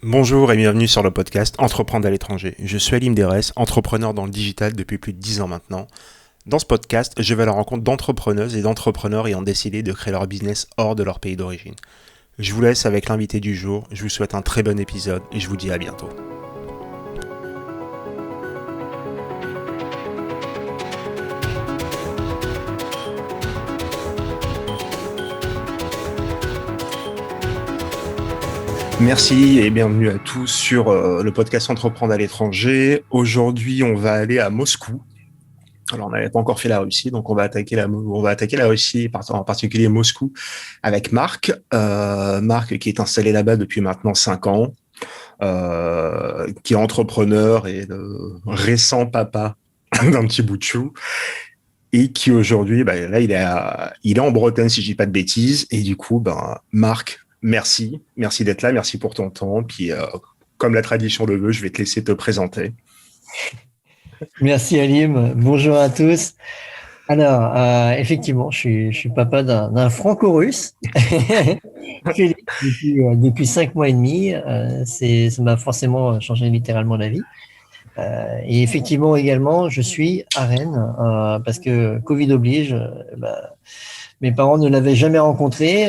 Bonjour et bienvenue sur le podcast Entreprendre à l'étranger. Je suis Alim Derès, entrepreneur dans le digital depuis plus de 10 ans maintenant. Dans ce podcast, je vais à la rencontre d'entrepreneuses et d'entrepreneurs ayant décidé de créer leur business hors de leur pays d'origine. Je vous laisse avec l'invité du jour, je vous souhaite un très bon épisode et je vous dis à bientôt. Merci et bienvenue à tous sur le podcast Entreprendre à l'étranger. Aujourd'hui, on va aller à Moscou. Alors, on n'avait pas encore fait la Russie, donc on va attaquer la Russie, en particulier Moscou, avec Marc. Marc qui est installé là-bas depuis maintenant 5 ans, qui est entrepreneur et récent papa d'un petit bout de chou, et qui aujourd'hui, là, il est en Bretagne, si je dis pas de bêtises, et du coup, Marc, merci d'être là, merci pour ton temps, puis comme la tradition le veut, je vais te laisser te présenter. Merci Alim, bonjour à tous. Alors, effectivement, je suis papa d'un franco-russe, Félix, depuis 5 mois et demi. Ça m'a forcément changé littéralement la vie. Et effectivement également, je suis à Rennes parce que Covid oblige. Mes parents ne l'avaient jamais rencontré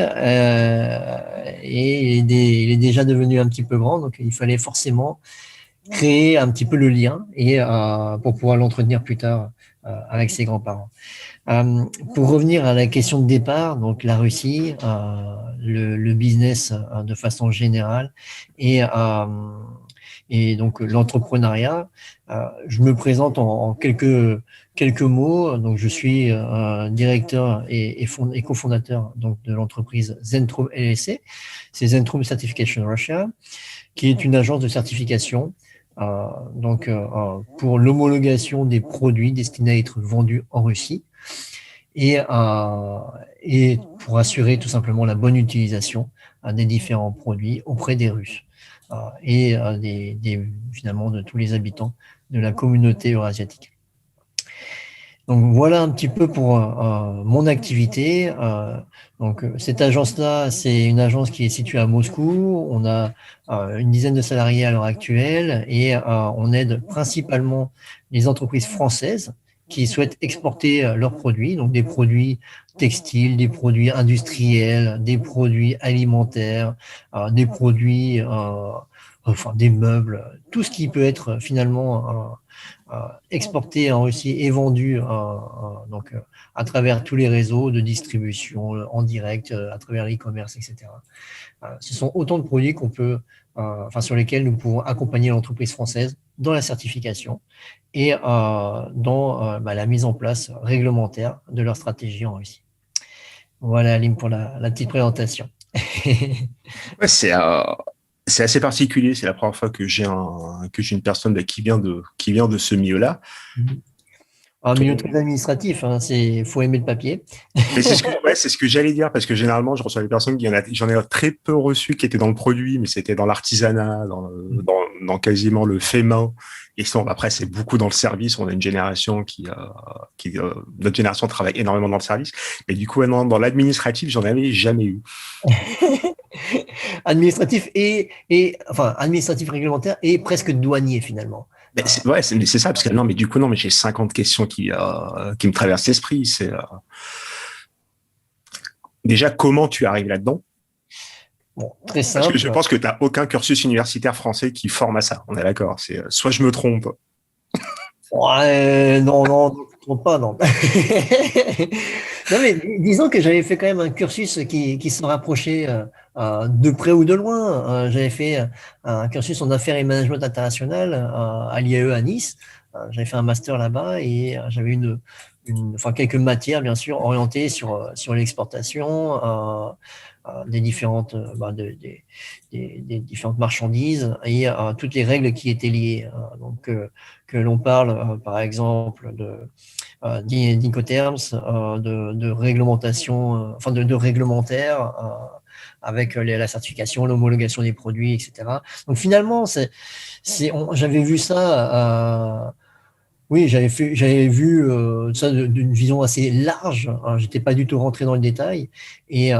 et il est déjà devenu un petit peu grand, donc il fallait forcément créer un petit peu le lien et pour pouvoir l'entretenir plus tard avec ses grands-parents. Pour revenir à la question de départ, donc la Russie, le business de façon générale et donc l'entrepreneuriat, je me présente en quelques mots. Donc je suis directeur et cofondateur donc de l'entreprise Zentrum LLC. C'est Zentrum Certification Russia, qui est une agence de certification pour l'homologation des produits destinés à être vendus en Russie et pour assurer tout simplement la bonne utilisation des différents produits auprès des Russes et finalement de tous les habitants de la communauté eurasiatique. Donc voilà un petit peu pour mon activité. Donc cette agence-là, c'est une agence qui est située à Moscou. On a une dizaine de salariés à l'heure actuelle et on aide principalement les entreprises françaises qui souhaitent exporter leurs produits, donc des produits textiles, des produits industriels, des produits alimentaires, des produits, enfin des meubles, tout ce qui peut être finalement exporté en Russie et vendu donc à travers tous les réseaux de distribution en direct, à travers l'e-commerce, etc. Ce sont autant de produits qu'on peut, sur lesquels nous pouvons accompagner l'entreprise française dans la certification et dans la mise en place réglementaire de leur stratégie en Russie. Voilà, Alim, pour la petite présentation. Ouais, c'est assez particulier. C'est la première fois que j'ai une personne qui vient de ce milieu-là. Un milieu très administratif, hein, faut aimer le papier. Mais c'est ce que j'allais dire, parce que généralement, je reçois des personnes j'en ai très peu reçu qui étaient dans le produit, mais c'était dans l'artisanat, dans quasiment le fait main. Et sinon, après, c'est beaucoup dans le service. On a une génération notre génération travaille énormément dans le service. Et du coup, dans l'administratif, j'en avais jamais eu. Administratif administratif réglementaire et presque douanier finalement. C'est ça, parce que non, mais du coup, non, mais j'ai 50 questions qui me traversent l'esprit. Déjà, comment tu arrives là-dedans? Bon, très Parce simple. que je pense que tu n'as aucun cursus universitaire français qui forme à ça. On est d'accord. Soit je me trompe. Ouais, non, ne te trompe pas, non. Non, mais disons que j'avais fait quand même un cursus qui se rapprochait de près ou de loin. J'avais fait un cursus en affaires et management international à l'IAE à Nice. J'avais fait un master là-bas et j'avais quelques matières, bien sûr, orientées sur l'exportation des différentes, des différentes marchandises et toutes les règles qui étaient liées. Que l'on parle, par exemple, d'Incoterms, de réglementation, de réglementaire, avec la certification, l'homologation des produits, etc. Donc finalement, j'avais vu ça. Oui, j'avais vu ça d'une vision assez large. Hein, j'étais pas du tout rentré dans le détail et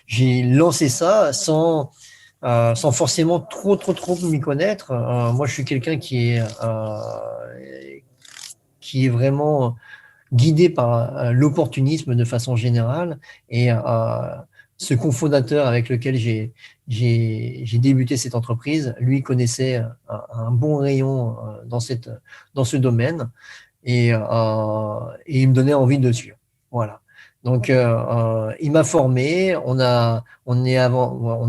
j'ai lancé ça sans forcément trop m'y connaître. Moi, je suis quelqu'un qui est vraiment guidé par l'opportunisme de façon générale. Et ce cofondateur avec lequel j'ai débuté cette entreprise, lui connaissait un bon rayon dans ce domaine et il me donnait envie de suivre. Voilà. Donc, il m'a formé, on a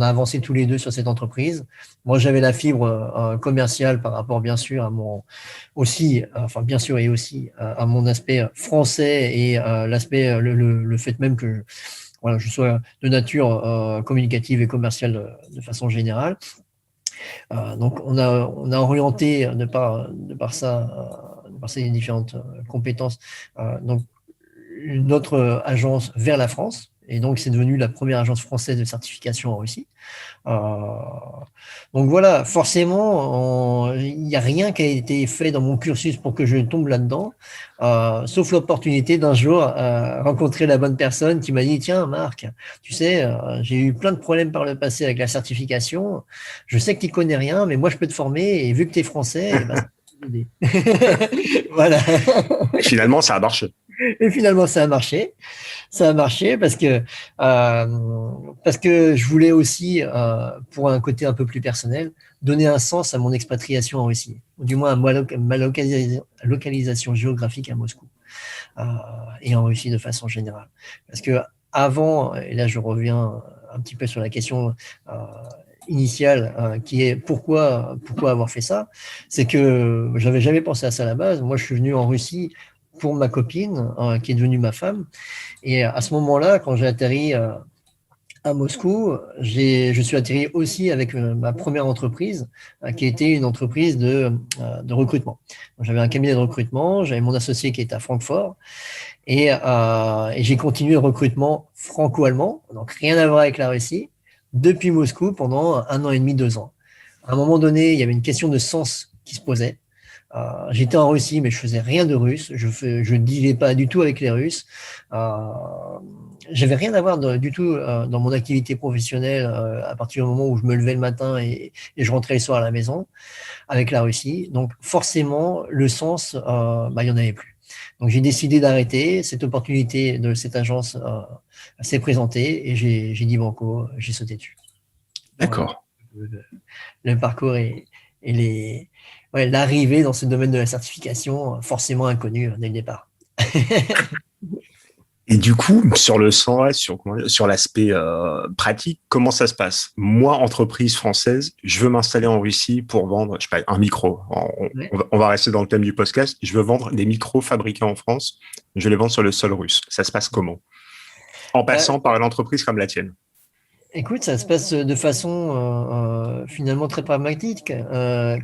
avancé tous les deux sur cette entreprise. Moi, j'avais la fibre commerciale par rapport, bien sûr, enfin, bien sûr, et aussi à mon aspect français et le fait même que voilà, je sois de nature communicative et commerciale de façon générale. Donc, on a orienté de par ces différentes compétences, donc notre agence vers la France. Et donc, c'est devenu la première agence française de certification en Russie. Euh, donc voilà, forcément, il n'y a rien qui a été fait dans mon cursus pour que je tombe là-dedans, sauf l'opportunité d'un jour rencontrer la bonne personne qui m'a dit, tiens, Marc, tu sais, j'ai eu plein de problèmes par le passé avec la certification. Je sais que tu connais rien, mais moi, je peux te former. Et vu que tu es français, eh ben, ça peut t'aider. Voilà. Et finalement, ça a marché. Et finalement, ça a marché. Ça a marché parce que je voulais aussi, pour un côté un peu plus personnel, donner un sens à mon expatriation en Russie, ou du moins à ma localisation géographique à Moscou et en Russie de façon générale. Parce que avant, et là je reviens un petit peu sur la question initiale, qui est pourquoi avoir fait ça, c'est que j'avais jamais pensé à ça à la base. Moi, je suis venu en Russie pour ma copine, qui est devenue ma femme. Et à ce moment-là, quand j'ai atterri à Moscou, je suis atterri aussi avec ma première entreprise, qui était une entreprise de recrutement. J'avais un cabinet de recrutement, j'avais mon associé qui était à Francfort, et j'ai continué le recrutement franco-allemand, donc rien à voir avec la Russie, depuis Moscou pendant 1 an et demi, 2 ans. À un moment donné, il y avait une question de sens qui se posait. J'étais en Russie, mais je faisais rien de russe. Je ne dealais pas du tout avec les Russes. J'avais rien à voir du tout dans mon activité professionnelle à partir du moment où je me levais le matin et je rentrais le soir à la maison avec la Russie. Donc forcément, le sens, il y en avait plus. Donc j'ai décidé d'arrêter. Cette opportunité de cette agence s'est présentée et j'ai dit banco, j'ai sauté dessus. Voilà. D'accord. Le parcours l'arrivée dans ce domaine de la certification, forcément inconnu dès le départ. Et du coup, sur le sens, sur l'aspect pratique, comment ça se passe? Moi, entreprise française, je veux m'installer en Russie pour vendre, je sais pas, un micro. Ouais. On va rester dans le thème du podcast. Je veux vendre des micros fabriqués en France. Je vais les vendre sur le sol russe. Ça se passe comment? En passant par une entreprise comme la tienne. Écoute, ça se passe de façon finalement très pragmatique.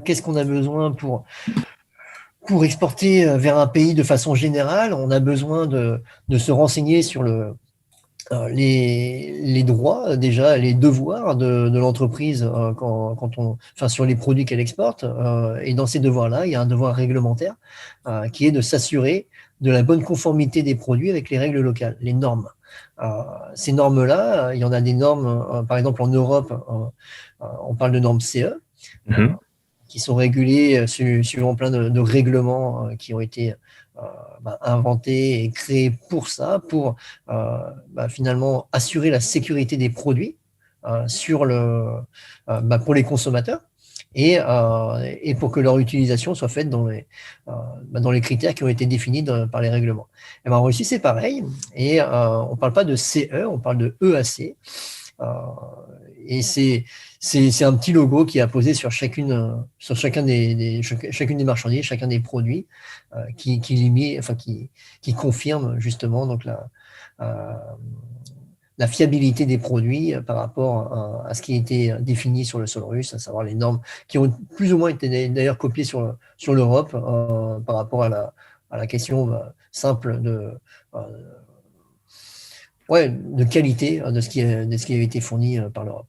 Qu'est-ce qu'on a besoin pour exporter vers un pays de façon générale? On a besoin de se renseigner sur les droits, déjà les devoirs de l'entreprise sur les produits qu'elle exporte. Et dans ces devoirs-là, il y a un devoir réglementaire qui est de s'assurer de la bonne conformité des produits avec les règles locales, les normes. Ces normes-là, il y en a des normes, par exemple en Europe, on parle de normes CE, Mhm. qui sont régulées suivant plein de règlements qui ont été inventés et créés pour ça, pour finalement assurer la sécurité des produits pour les consommateurs et pour que leur utilisation soit faite dans les critères qui ont été définis par les règlements. Et en Russie, c'est pareil. Et on ne parle pas de CE, on parle de EAC. Et c'est un petit logo qui est apposé sur chacune des marchandises, chacun des produits, qui confirme justement donc la fiabilité des produits par rapport à ce qui a été défini sur le sol russe, à savoir les normes qui ont plus ou moins été d'ailleurs copiées sur l'Europe par rapport à la question simple de qualité de ce qui avait été fourni par l'Europe.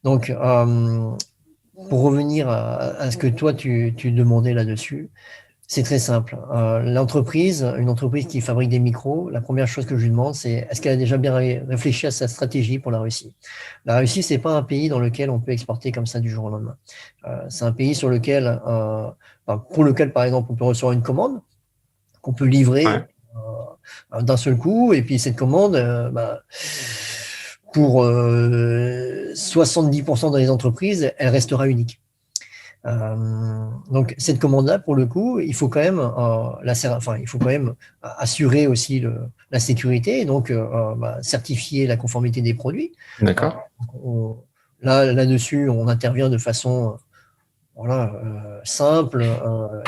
Donc, pour revenir à ce que toi, tu demandais là-dessus, C'est très simple. Une entreprise qui fabrique des micros, la première chose que je lui demande, c'est est-ce qu'elle a déjà bien réfléchi à sa stratégie pour la Russie? La Russie, c'est pas un pays dans lequel on peut exporter comme ça du jour au lendemain. C'est un pays pour lequel, par exemple, on peut recevoir une commande qu'on peut livrer Ouais. d'un seul coup, et puis cette commande, pour 70% des entreprises, elle restera unique. Donc cette commande-là, pour le coup, il faut quand même, il faut quand même assurer aussi la sécurité, et donc certifier la conformité des produits. Euh, D'accord. Là-dessus, on intervient de façon voilà, simple,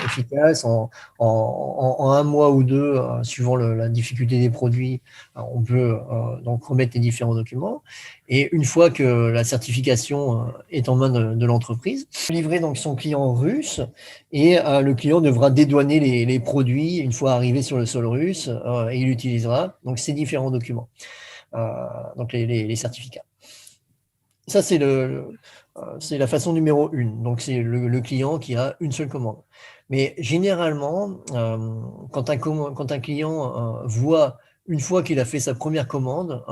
efficace. En un mois ou deux, suivant la difficulté des produits, on peut donc remettre les différents documents. Et une fois que la certification est en main de l'entreprise, livrer donc son client russe et le client devra dédouaner les produits une fois arrivé sur le sol russe et il utilisera donc ces différents documents, donc les certificats. Ça, c'est la façon numéro une. Donc, c'est le client qui a une seule commande. Mais généralement, quand un client voit, une fois qu'il a fait sa première commande,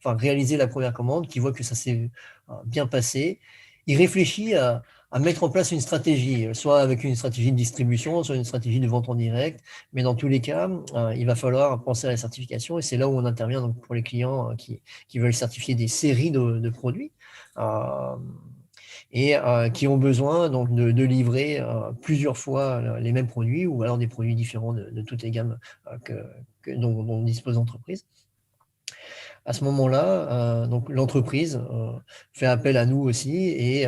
réalisé la première commande, qu'il voit que ça s'est bien passé, il réfléchit à mettre en place une stratégie, soit avec une stratégie de distribution, soit une stratégie de vente en direct. Mais dans tous les cas, il va falloir penser à la certification et c'est là où on intervient donc, pour les clients qui veulent certifier des séries de produits. Euh, et qui ont besoin donc de livrer plusieurs fois les mêmes produits ou alors des produits différents de toutes les gammes dont dispose l'entreprise. À ce moment-là, donc l'entreprise fait appel à nous aussi et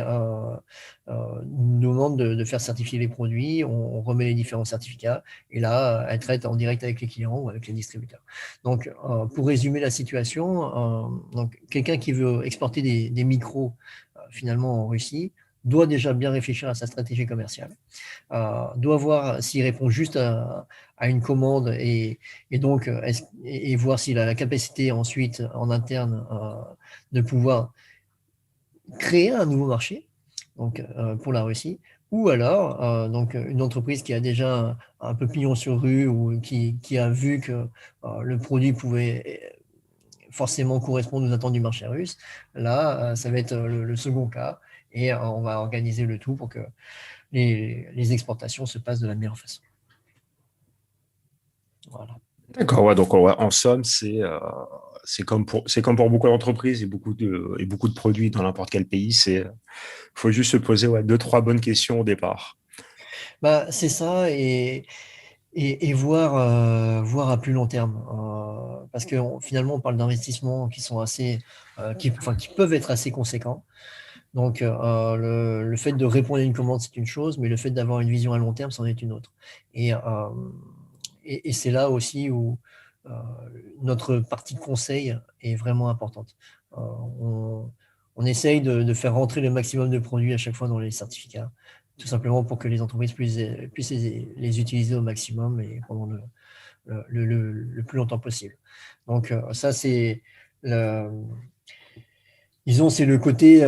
nous demande de faire certifier les produits. On remet les différents certificats et là, elle traite en direct avec les clients ou avec les distributeurs. Donc, pour résumer la situation, donc quelqu'un qui veut exporter des micros finalement en Russie doit déjà bien réfléchir à sa stratégie commerciale, doit voir s'il répond juste à une commande et donc et voir s'il a la capacité ensuite en interne de pouvoir créer un nouveau marché donc, pour la Russie, ou alors donc une entreprise qui a déjà un peu pignon sur rue ou qui a vu que le produit pouvait forcément correspondre aux attentes du marché russe. Là, ça va être le second cas et on va organiser le tout pour que les exportations se passent de la meilleure façon. Voilà. D'accord, ouais, donc ouais, en somme, c'est comme pour beaucoup d'entreprises et beaucoup de produits dans n'importe quel pays, faut juste se poser ouais, deux, trois bonnes questions au départ. C'est ça et voir à plus long terme. Parce que finalement, on parle d'investissements qui sont qui peuvent être assez conséquents. Donc, le fait de répondre à une commande, c'est une chose, mais le fait d'avoir une vision à long terme, c'en est une autre. Et c'est là aussi où euh, notre partie de conseil est vraiment importante. On essaye de faire rentrer le maximum de produits à chaque fois dans les certificats, tout simplement pour que les entreprises puissent les utiliser au maximum et pendant le plus longtemps possible. Donc, ça, le, c'est le côté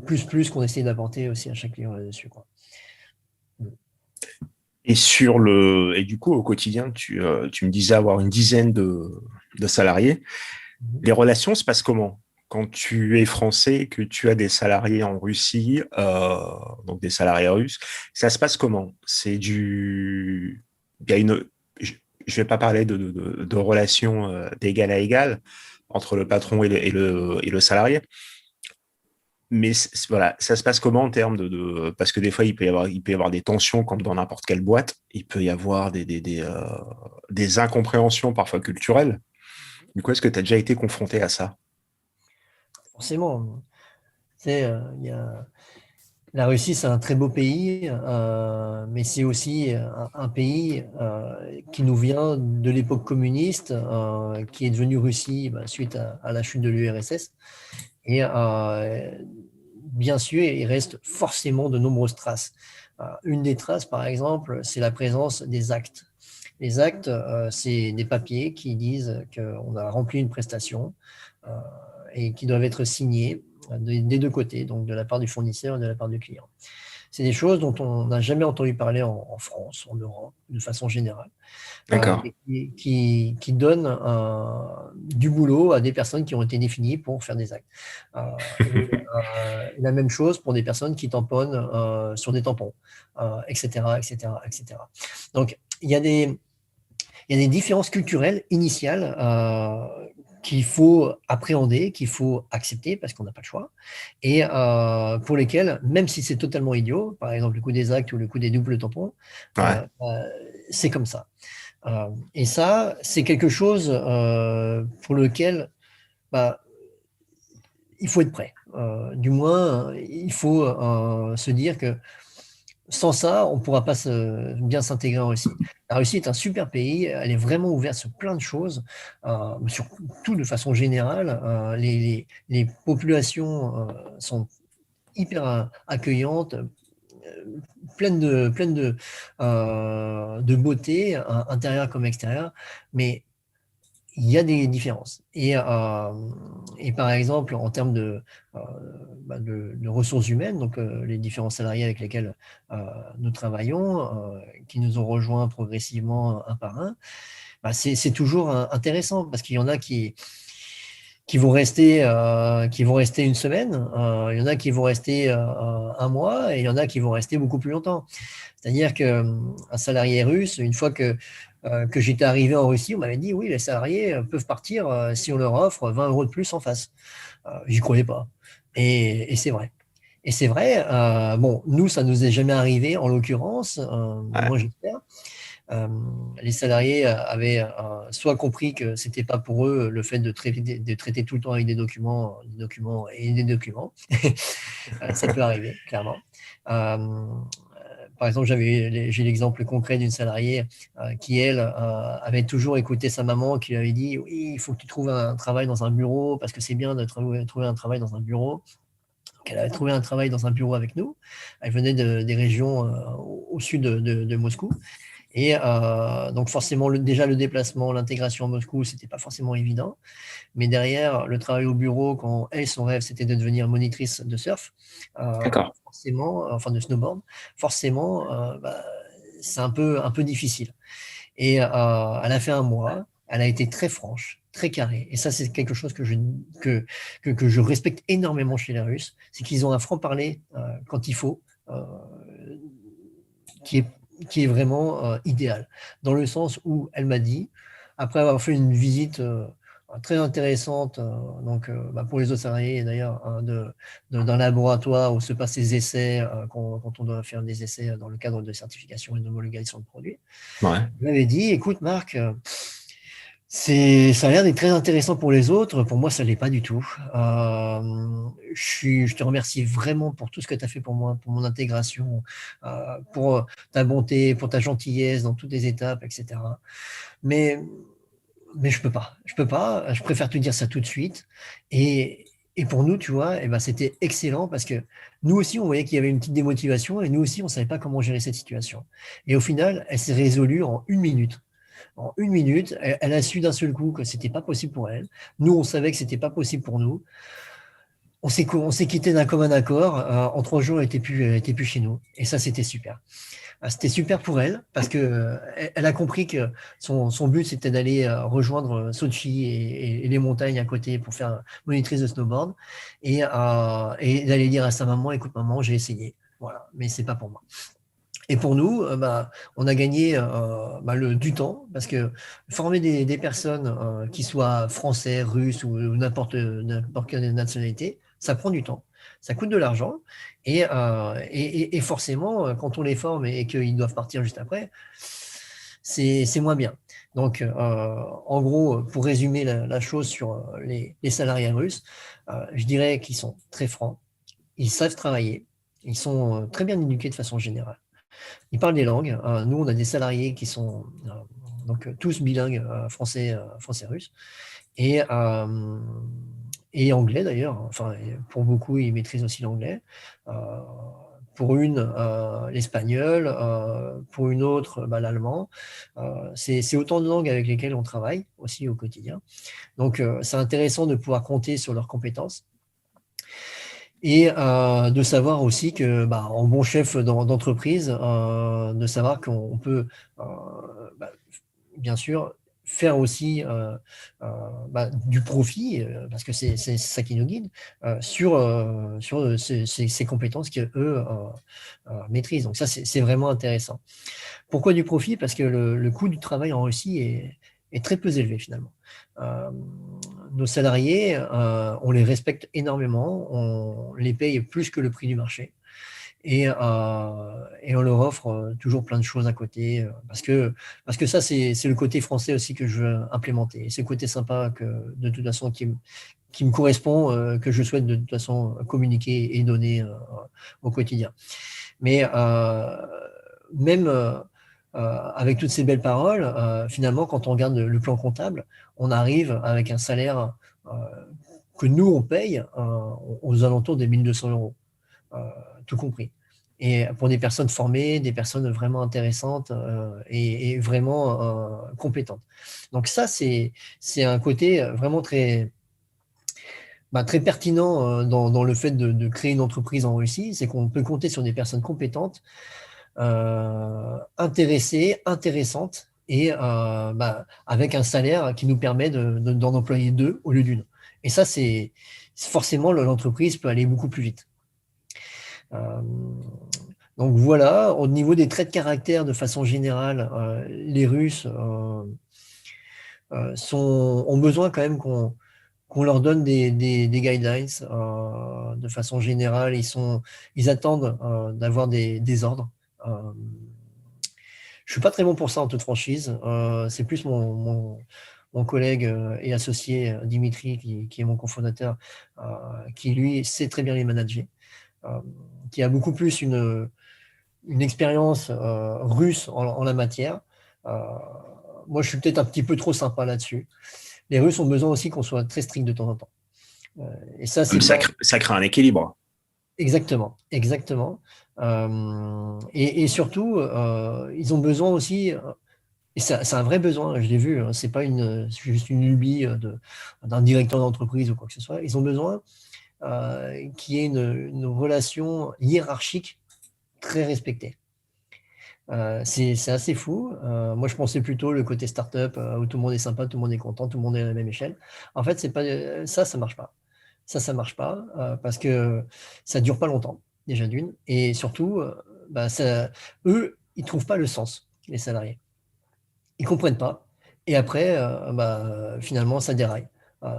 plus qu'on essaie d'apporter aussi à chaque client là-dessus, quoi. Et du coup, au quotidien, tu me disais avoir une dizaine de salariés. Les relations se passent comment? Quand tu es français, que tu as des salariés en Russie, donc des salariés russes, ça se passe comment? Il y a je vais pas parler de relations d'égal à égal entre le patron et le salarié, mais voilà, ça se passe comment en termes parce que des fois il peut y avoir des tensions comme dans n'importe quelle boîte, il peut y avoir des incompréhensions parfois culturelles. Du coup, est-ce que tu as déjà été confronté à ça? Forcément, la Russie, c'est un très beau pays, mais c'est aussi un pays qui nous vient de l'époque communiste, qui est devenu Russie suite à la chute de l'URSS. Et bien sûr, il reste forcément de nombreuses traces. Une des traces, par exemple, c'est la présence des actes. Les actes, c'est des papiers qui disent qu'on a rempli une prestation euh, et qui doivent être signés des deux côtés, donc de la part du fournisseur et de la part du client. C'est des choses dont on n'a jamais entendu parler en France, en Europe, de façon générale, D'accord. et qui donnent du boulot à des personnes qui ont été définies pour faire des actes. La même chose pour des personnes qui tamponnent sur des tampons, etc., etc., etc. Donc, il y a des différences culturelles initiales qu'il faut appréhender, qu'il faut accepter parce qu'on n'a pas le choix, et pour lesquelles, même si c'est totalement idiot, par exemple le coup des actes ou le coup des doubles tampons, Ouais. c'est comme ça. Et ça, c'est quelque chose pour lequel bah, il faut être prêt. Du moins, il faut se dire que sans ça, on ne pourra pas bien s'intégrer en Russie. La Russie est un super pays, elle est vraiment ouverte sur plein de choses, sur tout de façon générale. Les populations sont hyper accueillantes, pleines de beauté, intérieure comme extérieure, mais il y a des différences. Et par exemple, en termes euh, de ressources humaines, donc les différents salariés avec lesquels nous travaillons, qui nous ont rejoints progressivement un par un, bah, c'est toujours intéressant parce qu'il y en a qui vont rester une semaine, il y en a qui vont rester un mois, et il y en a qui vont rester beaucoup plus longtemps. C'est-à-dire qu'un salarié russe, une fois que j'étais arrivé en Russie, on m'avait dit oui, les salariés peuvent partir si on leur offre 20 euros de plus en face. J'y croyais pas. Et c'est vrai. Et c'est vrai, bon, nous, ça nous est jamais arrivé en l'occurrence, du Ouais. moins j'espère. Euh, les salariés avaient soit compris que c'était pas pour eux le fait de traiter tout le temps avec des documents et des documents. Ça peut arriver, clairement. Par exemple, j'ai l'exemple concret d'une salariée qui, elle, avait toujours écouté sa maman qui lui avait dit oui, il faut que tu trouves un travail dans un bureau parce que c'est bien de trouver un travail dans un bureau. Donc, elle avait trouvé un travail dans un bureau avec nous. Elle venait des régions au sud de Moscou. Et donc forcément, déjà le déplacement, l'intégration à Moscou, c'était pas forcément évident. Mais derrière, le travail au bureau, quand elle, son rêve, c'était de devenir monitrice de surf, D'accord. forcément, enfin de snowboard, forcément, bah, c'est un peu difficile. Et elle a fait un mois, elle a été très franche, très carrée. Et ça, c'est quelque chose que je respecte énormément chez les Russes, c'est qu'ils ont un franc-parler quand il faut, euh, qui est, qui est vraiment idéal. Dans le sens où elle m'a dit, après avoir fait une visite très intéressante donc, bah, pour les autres salariés d'ailleurs, hein, d'un laboratoire où se passent les essais quand on doit faire des essais dans le cadre de certification et d'homologation de produits. Ouais. Elle m'avait dit, écoute Marc, ça a l'air d'être très intéressant pour les autres. Pour moi, ça ne l'est pas du tout. Je te remercie vraiment pour tout ce que tu as fait pour moi, pour mon intégration, pour ta bonté, pour ta gentillesse dans toutes les étapes, etc. Mais, mais je peux pas. Je peux pas. Je préfère te dire ça tout de suite. Et, et pour nous, tu vois, eh ben, c'était excellent parce que nous aussi, on voyait qu'il y avait une petite démotivation et nous aussi, on ne savait pas comment gérer cette situation. Et au final, elle s'est résolue en 1 minute. En 1 minute, elle a su d'un seul coup que c'était pas possible pour elle. Nous, on savait que c'était pas possible pour nous. On s'est quitté d'un commun accord. En 3 jours, elle était plus chez nous. Et ça, c'était super. C'était super pour elle parce que elle a compris que son but, c'était d'aller rejoindre Sochi et les montagnes à côté pour faire monitrice de snowboard et d'aller dire à sa maman, écoute maman, j'ai essayé. Voilà, mais c'est pas pour moi. Et pour nous, bah, on a gagné bah, du temps parce que former des personnes qui soient français, russes ou n'importe quelle nationalité, ça prend du temps, ça coûte de l'argent et forcément, quand on les forme et qu'ils doivent partir juste après, c'est moins bien. Donc, en gros, pour résumer la chose sur les salariés russes, je dirais qu'ils sont très francs, ils savent travailler, ils sont très bien éduqués de façon générale. Ils parlent des langues. Nous, on a des salariés qui sont donc tous bilingues français-russe et anglais d'ailleurs. Enfin, pour beaucoup, ils maîtrisent aussi l'anglais. Euh, pour une, l'espagnol. Pour une autre, bah, l'allemand. C'est autant de langues avec lesquelles on travaille aussi au quotidien. Donc, c'est intéressant de pouvoir compter sur leurs compétences. Et de savoir aussi que, en bon chef d'entreprise, de savoir qu'on peut, euh, bah, bien sûr, faire aussi du profit, parce que c'est ça qui nous guide, sur ces compétences qu'eux maîtrisent. Donc ça, c'est vraiment intéressant. Pourquoi du profit? Parce que le coût du travail en Russie est très peu élevé finalement. Euh, nos salariés, on les respecte énormément, on les paye plus que le prix du marché et on leur offre toujours plein de choses à côté parce que ça, c'est le côté français aussi que je veux implémenter. C'est le côté sympa que de toute façon qui me correspond, que je souhaite de toute façon communiquer et donner au quotidien. Mais même avec toutes ces belles paroles, finalement, quand on regarde le plan comptable, on arrive avec un salaire euh, que nous, on paye aux alentours des 1200 euros, euh, tout compris. Et pour des personnes formées, des personnes vraiment intéressantes et vraiment compétentes. Donc ça, c'est un côté vraiment très pertinent dans le fait de créer une entreprise en Russie, c'est qu'on peut compter sur des personnes compétentes intéressées, intéressantes, et avec un salaire qui nous permet d'en employer deux au lieu d'une. Et ça, c'est forcément l'entreprise peut aller beaucoup plus vite. Euh, donc voilà, au niveau des traits de caractère, de façon générale, les Russes ont besoin quand même qu'on leur donne des guidelines. De façon générale, ils attendent d'avoir des ordres. Euh, je suis pas très bon pour ça en toute franchise. C'est plus mon collègue et associé Dimitri, qui est mon cofondateur, qui lui sait très bien les manager, euh, qui a beaucoup plus une expérience russe en la matière. Euh, Moi, je suis peut-être un petit peu trop sympa là-dessus. Les Russes ont besoin aussi qu'on soit très strict de temps en temps. Euh, et ça, c'est pas Ça crée un équilibre. exactement, exactement. Et surtout, ils ont besoin aussi, et c'est un vrai besoin, je l'ai vu, hein, c'est pas c'est juste une lubie d'un directeur d'entreprise ou quoi que ce soit. Ils ont besoin qu'il y ait une relation hiérarchique très respectée. C'est assez fou. Moi, je pensais plutôt le côté start-up où tout le monde est sympa, tout le monde est content, tout le monde est à la même échelle. En fait, c'est pas ça, ça marche pas. Ça marche pas parce que ça dure pas longtemps, déjà d'une, et surtout, eux, ils trouvent pas le sens, les salariés. Ils comprennent pas. Et après, finalement, ça déraille.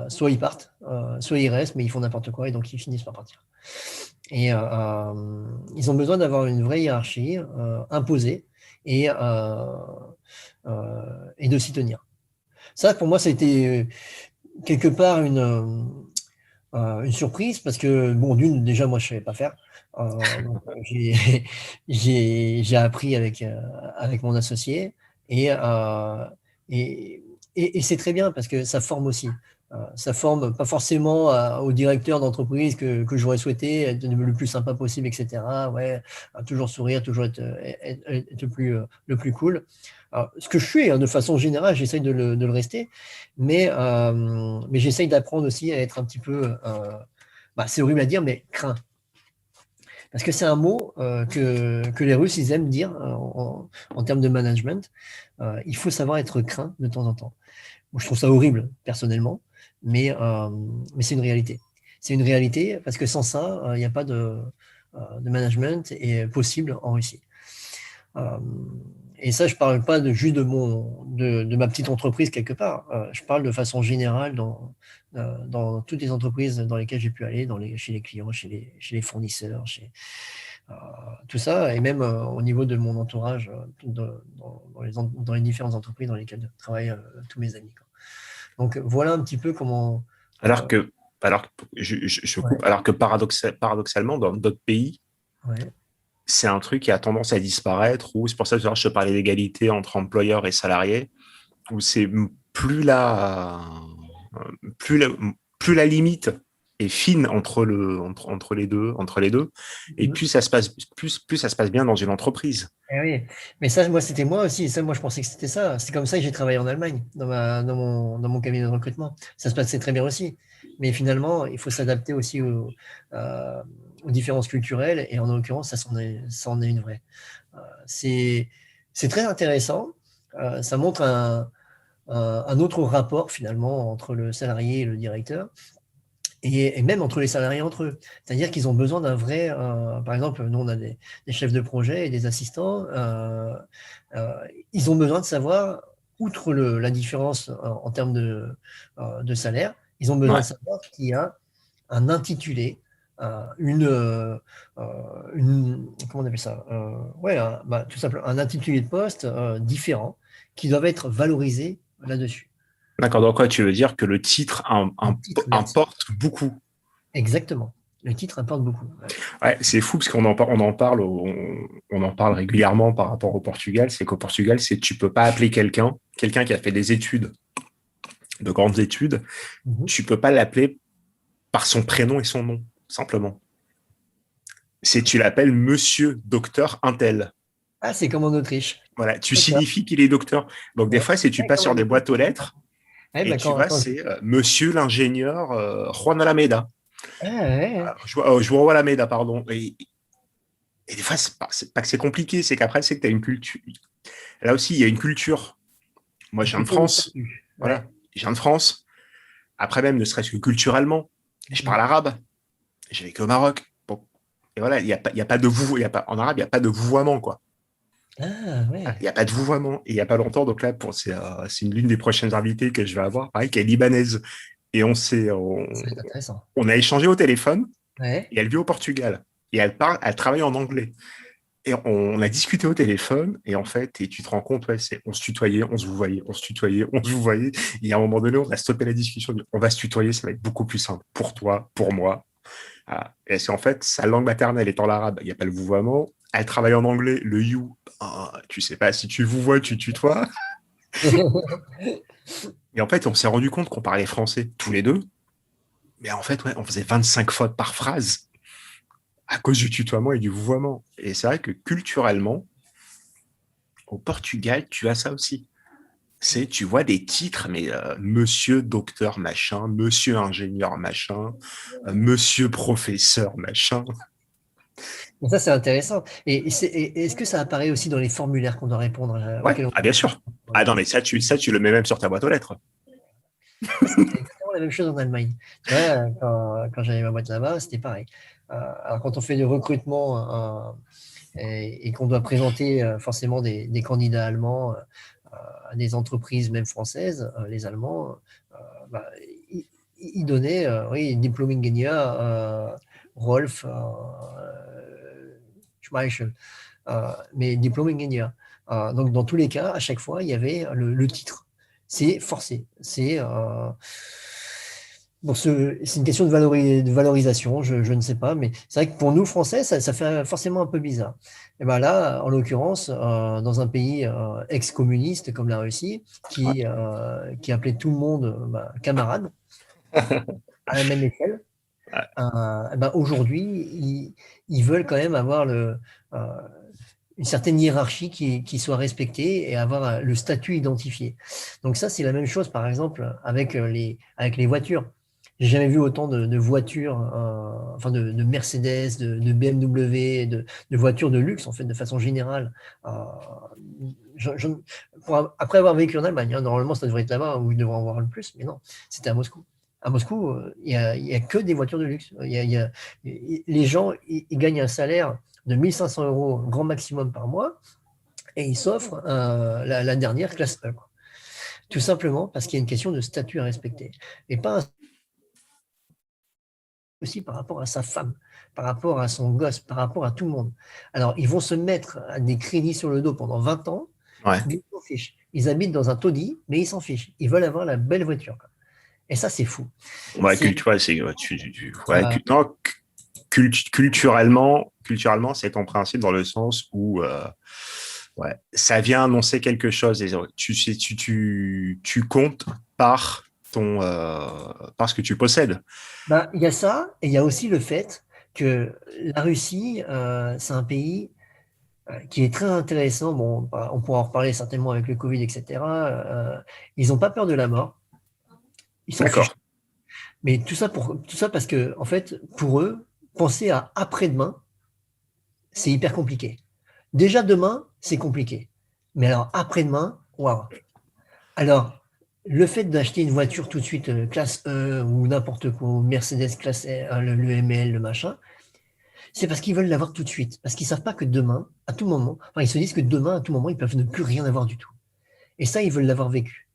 Soit ils partent, soit ils restent, mais ils font n'importe quoi et donc ils finissent par partir. Et ils ont besoin d'avoir une vraie hiérarchie imposée et, et de s'y tenir. Ça, pour moi, ça a été quelque part une surprise parce que, bon, d'une, déjà, moi, je ne savais pas faire. Donc, j'ai appris avec mon associé et, et, et c'est très bien parce que ça forme aussi. Ça forme pas forcément au directeur d'entreprise que j'aurais souhaité être le plus sympa possible, etc. Ouais, toujours sourire, toujours être le plus cool. Alors, ce que je suis, hein, de façon générale, j'essaye de le rester, mais j'essaye d'apprendre aussi à être un petit peu, c'est horrible à dire, mais craint. Parce que c'est un mot que les Russes, ils aiment dire en termes de management. Il faut savoir être craint de temps en temps. Moi, je trouve ça horrible, personnellement, mais c'est une réalité. C'est une réalité parce que sans ça, il n'y a pas de management possible en Russie. Euh, et ça, je ne parle pas juste de ma petite entreprise quelque part. Je parle de façon générale dans toutes les entreprises dans lesquelles j'ai pu aller, chez les clients, chez les fournisseurs, euh, tout ça, et même au niveau de mon entourage dans les différentes entreprises dans lesquelles travaillent tous mes amis, quoi. Donc voilà un petit peu comment. Alors euh, que, je coupe, ouais, alors que paradoxalement, dans d'autres pays, ouais, c'est un truc qui a tendance à disparaître, ou c'est pour ça que je te parlais d'égalité entre employeurs et salariés, où c'est plus la, plus la limite est fine entre les deux, et Mhm. plus ça se passe bien dans une entreprise. Eh oui, mais ça, moi, c'était moi aussi. Ça, moi, je pensais que c'était ça. C'est comme ça que j'ai travaillé en Allemagne, dans mon cabinet de recrutement. Ça se passait très bien aussi. Mais finalement, il faut s'adapter aussi euh, aux différences culturelles. Et en l'occurrence, ça en est une vraie. C'est, c'est très intéressant. Ça montre un autre rapport finalement entre le salarié et le directeur. Et même entre les salariés entre eux. C'est-à-dire qu'ils ont besoin d'un vrai, par exemple, nous on a des chefs de projet et des assistants, euh, ils ont besoin de savoir, outre la différence en termes de salaire, ils ont besoin de Ouais. savoir qu'il y a un intitulé, une, comment on appelle ça, ouais, bah, tout simplement un intitulé de poste différent qui doivent être valorisés là-dessus. D'accord, donc quoi, tu veux dire que le titre Le titre, merci. importe beaucoup. Exactement. Le titre importe beaucoup. Ouais. Ouais, c'est fou parce on en parle régulièrement par rapport au Portugal. C'est qu'au Portugal, tu peux pas appeler quelqu'un qui a fait des études, de grandes études, Mhm. tu peux pas l'appeler par son prénom et son nom, simplement. C'est tu l'appelles Monsieur Docteur Intel. Ah, c'est comme en Autriche. Voilà, tu D'accord. signifies qu'il est docteur. Donc des Ouais. fois, si tu Ouais, passes comme sur en des Autriche. boîtes aux lettres Ouais, et bah, tu vois, c'est Monsieur l'ingénieur Juan Alameda. ah, ouais, Juan Alameda, pardon. Et des fois, c'est pas que c'est compliqué, c'est qu'après, c'est que tu as une culture. Là aussi, il y a une culture. Moi, une je viens de culture de France. statut. Voilà. Ouais. Je viens de France. Après, même, ne serait-ce que culturellement, je parle Mhm. arabe. J'ai vécu au Maroc. Bon. Et voilà, il y a pas de en arabe, il n'y a pas de vouvoiement, quoi. Ah, Il ouais. n'y a pas de vouvoiement. Et il n'y a pas longtemps, donc là, c'est l'une des prochaines invitées que je vais avoir, pareil, qui est libanaise. Et Ça va être intéressant. on a échangé au téléphone Ouais. et elle vit au Portugal. Et elle travaille en anglais. Et on a discuté au téléphone, et en fait, et tu te rends compte, ouais, on se tutoyait, on se vouvoyait, on se tutoyait, on se vouvoyait. Et à un moment donné, on a stoppé la discussion. On va se tutoyer, ça va être beaucoup plus simple pour toi, pour moi. Ah. Et c'est en fait, sa langue maternelle étant l'arabe, il n'y a pas le vouvoiement. Elle travaille en anglais, le you. Ah, tu sais pas si tu vouvoies, tu tutoies. Et en fait, on s'est rendu compte qu'on parlait français tous les deux. Mais en fait, ouais, on faisait 25 fautes par phrase à cause du tutoiement et du vouvoiement. Et c'est vrai que culturellement, au Portugal, tu as ça aussi. Tu vois des titres, mais monsieur docteur machin, monsieur ingénieur machin, monsieur professeur machin. Mais ça, c'est intéressant. Et est-ce que ça apparaît aussi dans les formulaires qu'on doit répondre, Ouais, auxquels on ah doit bien répondre? sûr. Ah non, mais ça, tu le mets même sur ta boîte aux lettres. Ça, c'était exactement la même chose en Allemagne. Tu vois, quand j'avais ma boîte là-bas, c'était pareil. Alors, quand on fait du recrutement et qu'on doit présenter forcément des candidats allemands à des entreprises, même françaises, les Allemands, bah, ils, ils donnaient, oui, Diplom-Ingenieur, Rolf, Schmeichel, mais Diplom-Ingenieur. Donc, dans tous les cas, à chaque fois, il y avait le titre. C'est forcé. Bon, c'est une question de valorisation, je ne sais pas, mais c'est vrai que pour nous, Français, ça fait forcément un peu bizarre. Et ben là, en l'occurrence, dans un pays ex-communiste comme la Russie, qui appelait tout le monde camarade, à la même échelle, eh ben aujourd'hui, ils veulent quand même avoir euh, une certaine hiérarchie qui soit respectée et avoir le statut identifié. Donc ça, c'est la même chose, par exemple, avec les voitures. J'ai jamais vu autant de voitures, enfin de Mercedes, de BMW, de voitures de luxe, en fait, de façon générale. Euh, je- je- Après avoir vécu en Allemagne, hein, normalement, ça devrait être là-bas où je devrais en voir le plus, mais non, c'était à Moscou. À Moscou, il y a que des voitures de luxe. Les gens, ils gagnent un salaire de 1500 euros grand maximum par mois et ils s'offrent la dernière classe E, quoi. Tout simplement parce qu'il y a une question de statut à respecter. Et pas aussi par rapport à sa femme, par rapport à son gosse, par rapport à tout le monde. Alors, ils vont se mettre des crédits sur le dos pendant 20 ans, Ouais. mais ils s'en fichent. Ils habitent dans un taudis, mais ils s'en fichent. Ils veulent avoir la belle voiture, quoi. Et ça, c'est fou. Ouais, C'est, ouais, euh, non, culturellement, c'est compréhensible dans le sens où ouais, ça vient annoncer quelque chose. Tu sais, tu comptes par par ce que tu possèdes. Ben, il y a ça, et il y a aussi le fait que la Russie, c'est un pays qui est très intéressant. Bon, bah, on pourra en reparler certainement avec le Covid, etc. Ils n'ont pas peur de la mort, ils s'en fichent. D'accord. Mais tout ça parce que, en fait, pour eux, penser à après-demain, c'est hyper compliqué. Déjà demain, c'est compliqué. Mais alors après-demain, waouh. Alors, le fait d'acheter une voiture tout de suite classe E ou n'importe quoi, ou Mercedes classe E, le ML, le machin, c'est parce qu'ils veulent l'avoir tout de suite. Parce qu'ils savent pas que demain, à tout moment, enfin, ils se disent que demain, à tout moment, ils peuvent ne plus rien avoir du tout. Et ça, ils veulent l'avoir vécu.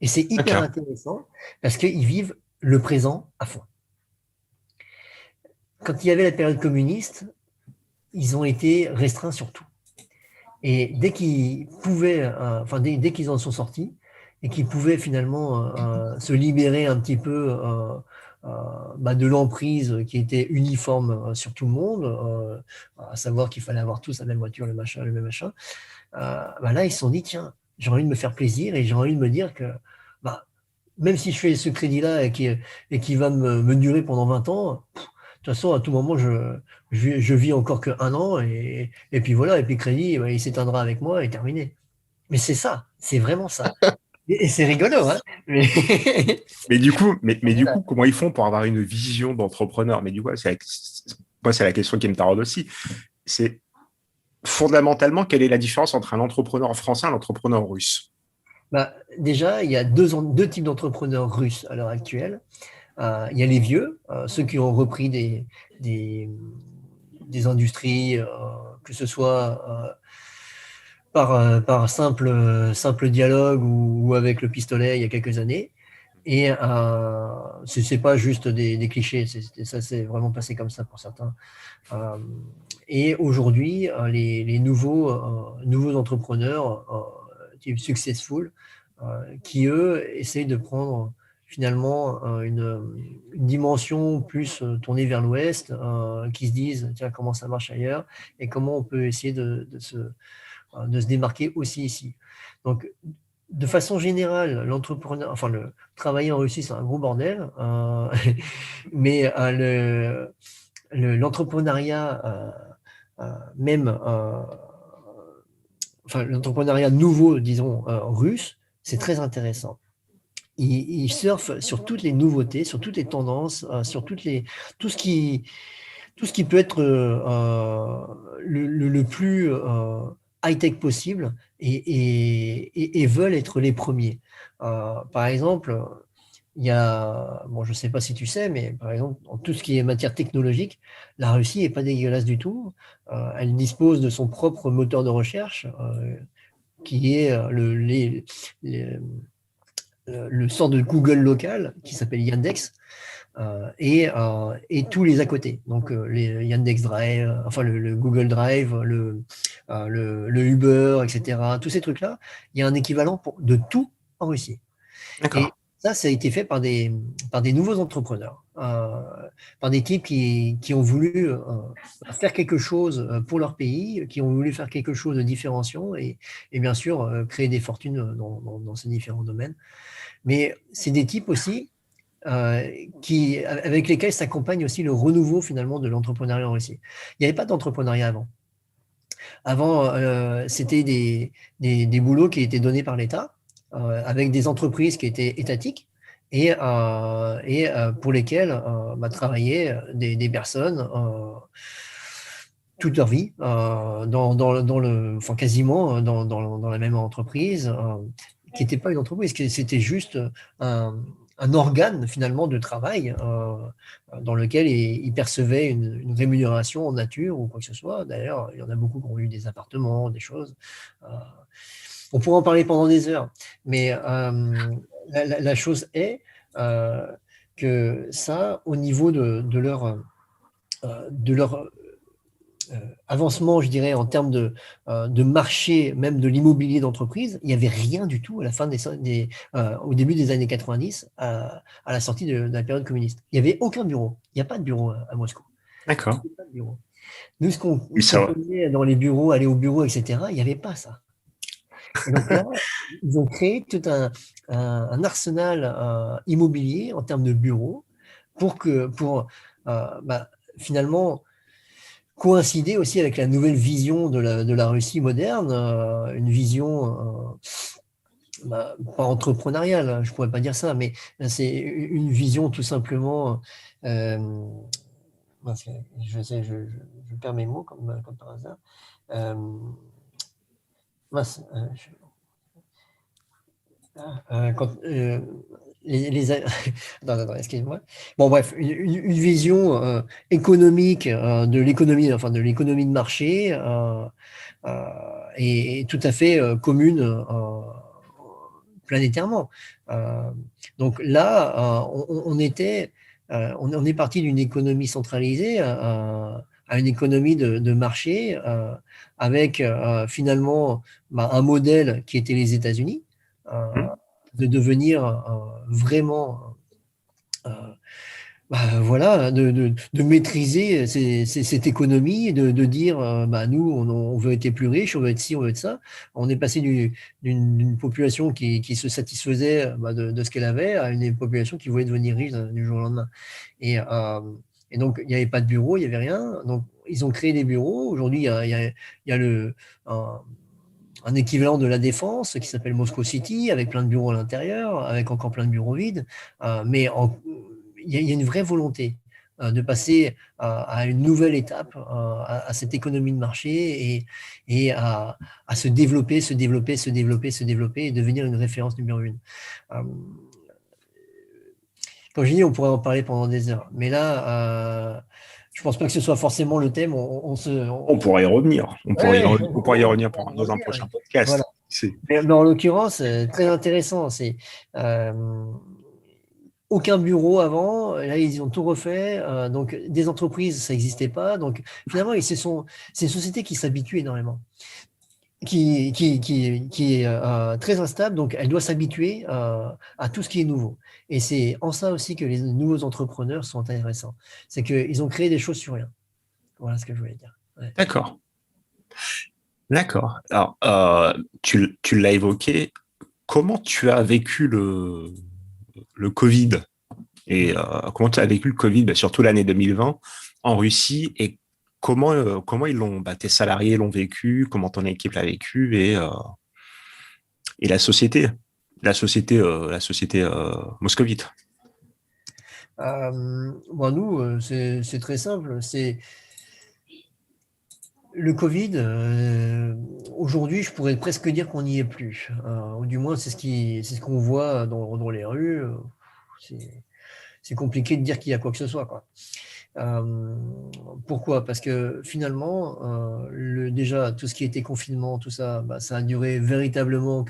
Et c'est hyper D'accord. intéressant parce qu'ils vivent le présent à fond. Quand il y avait la période communiste, ils ont été restreints sur tout. Et dès qu'ils pouvaient, enfin dès qu'ils en sont sortis et qu'ils pouvaient finalement se libérer un petit peu euh, bah, de l'emprise qui était uniforme sur tout le monde, à savoir qu'il fallait avoir tous la même voiture, le machin, le même machin, bah là ils se sont dit tiens, j'ai envie de me faire plaisir et j'ai envie de me dire que bah, même si je fais ce crédit-là et qui va me durer pendant 20 ans, de toute façon, à tout moment, je vis encore que 1 an et puis voilà, et puis crédit, bah, il s'éteindra avec moi et terminé. Mais c'est ça, c'est vraiment ça. Et c'est rigolo, hein? Mais, Mais du coup, comment ils font pour avoir une vision d'entrepreneur? Mais du coup, moi, c'est la question qui me taraude aussi. C'est fondamentalement, quelle est la différence entre un entrepreneur français et un entrepreneur russe? bah, déjà, il y a deux types d'entrepreneurs russes à l'heure actuelle. Il y a les vieux, ceux qui ont repris des, des industries, que ce soit par simple dialogue ou avec le pistolet il y a quelques années. Et c'est pas juste des clichés, ça s'est vraiment passé comme ça pour certains. Euh, et aujourd'hui, les nouveaux entrepreneurs, type successful, qui eux essayent de prendre finalement une dimension plus tournée vers l'ouest, qui se disent tiens comment ça marche ailleurs et comment on peut essayer de se démarquer aussi ici. Donc de façon générale, l'entrepreneur, enfin le travailler en Russie, c'est un gros bordel, mais l'entrepreneuriat, même, enfin l'entrepreneuriat nouveau, disons, russe, c'est très intéressant. Ils surfent sur toutes les nouveautés, sur toutes les tendances, sur tout ce qui, tout ce qui peut être le plus high-tech possible et veulent être les premiers. Par exemple, il y a, bon, je ne sais pas si tu sais, mais par exemple, en tout ce qui est matière technologique, la Russie n'est pas dégueulasse du tout. Elle dispose de son propre moteur de recherche, qui est les- le sort de Google local, qui s'appelle Yandex, et tous les à côté. Donc, les Yandex Drive, enfin, le Google Drive, le Uber, etc. Tous ces trucs-là, il y a un équivalent de tout en Russie. D'accord. Et ça a été fait par des nouveaux entrepreneurs, par des types qui ont voulu faire quelque chose pour leur pays, qui ont voulu faire quelque chose de différenciant et bien sûr créer des fortunes dans ces différents domaines. Mais c'est des types aussi avec lesquels s'accompagne aussi le renouveau finalement de l'entrepreneuriat en Russie. Il n'y avait pas d'entrepreneuriat avant. Avant, c'était des boulots qui étaient donnés par l'État, avec des entreprises qui étaient étatiques et pour lesquelles bah, travaillaient des personnes toute leur vie, enfin quasiment dans la même entreprise, qui n'était pas une entreprise, c'était juste un organe finalement de travail dans lequel ils percevaient une rémunération en nature ou quoi que ce soit. D'ailleurs, il y en a beaucoup qui ont eu des appartements, des choses. Euh, on pourrait en parler pendant des heures, mais la chose est euh, que ça, au niveau de leur avancement, je dirais, en termes de marché, même de l'immobilier d'entreprise, il n'y avait rien du tout à la fin au début des années 90, à la sortie de la période communiste. Il n'y avait aucun bureau. Il n'y a pas de bureau à Moscou. Il D'accord. n'y a pas de bureau. Nous, Oui, ce qu'on ça va. faisait dans les bureaux, aller au bureau, etc., il n'y avait pas ça. Et donc là, ils ont créé tout un arsenal immobilier en termes de bureaux pour finalement coïncider aussi avec la nouvelle vision de la Russie moderne, une vision pas entrepreneuriale, hein, je pourrais pas dire ça, mais c'est une vision tout simplement. euh, mince, je perds mes mots comme par hasard. Euh, mince, quand, attends, excuse-moi. Bon, bref, une vision économique de l'économie de marché euh, est tout à fait commune planétairement. Euh, donc là, on est parti d'une économie centralisée à une économie de marché avec finalement un modèle qui était les États-Unis, de devenir vraiment euh, voilà, de maîtriser cette économie, de dire, nous, on veut être plus riches, on veut être ci, on veut être ça. On est passé d'une population qui se satisfaisait de ce qu'elle avait à une population qui voulait devenir riche du jour au lendemain. Et donc, il n'y avait pas de bureau, il n'y avait rien. Donc, ils ont créé des bureaux. Aujourd'hui, il y a un équivalent de la Défense qui s'appelle Moscow City, avec plein de bureaux à l'intérieur, avec encore plein de bureaux vides. Mais il y a une vraie volonté de passer à une nouvelle étape, à cette économie de marché et à se développer, se développer, se développer, se développer et devenir une référence numéro une. Euh, Comme je dis, on pourrait en parler pendant des heures. Mais là, je pense pas que ce soit forcément le thème. On pourrait y revenir. Ouais, On pourrait y revenir on dans un revient, prochain ouais. Voilà. podcast. C'est Mais en l'occurrence, très intéressant. C'est euh, aucun bureau avant. Là, ils ont tout refait. Donc, des entreprises, ça n'existait pas. Donc, finalement, c'est une société qui s'habitue énormément, qui est très instable. Donc, elle doit s'habituer à tout ce qui est nouveau. Et c'est en ça aussi que les nouveaux entrepreneurs sont intéressants. C'est qu'ils ont créé des choses sur rien. Voilà ce que je voulais dire. Ouais. d'accord. D'accord. Alors, tu l'as évoqué. Comment tu as vécu le Covid et comment tu as vécu le Covid, surtout l'année 2020 en Russie et comment ils l'ont, tes salariés l'ont vécu, comment ton équipe l'a vécu et la société moscovite. Nous, c'est très simple. C'est le Covid. Aujourd'hui, je pourrais presque dire qu'on n'y est plus. Ou du moins, c'est ce qu'on voit dans les rues. C'est, c'est compliqué de dire qu'il y a quoi que ce soit, quoi. Euh, Pourquoi? Parce que finalement, déjà, tout ce qui était confinement, tout ça, ça a duré véritablement